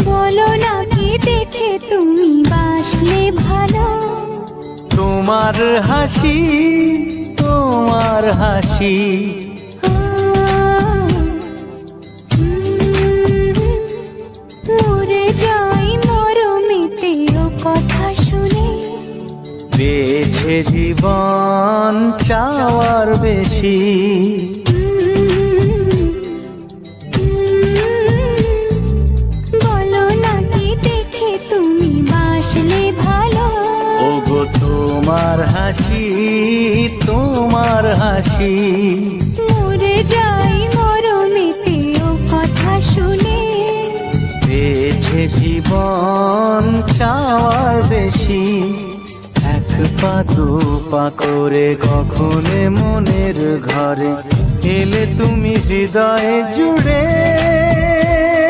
বলো না কি দেখে তুমি বাসলে ভালো। তোমার হাসি, তোমার হাসি, মরে যাই মরমেতে ও কথা শুনে। পেয়েছে জীবন চাওয়ার বেশি। বলো না কি দেখে তুমি বাসলে ভালো। ওগো তোমার হাসি, তোমার হাসি, মরে যাই মরমেতে ও কথা শুনে। পেয়েছে জীবন চাওয়ার বেশি। এক পা দু পা করে কখনে মনের ঘরে এলে তুমি হৃদয়ে জুড়ে।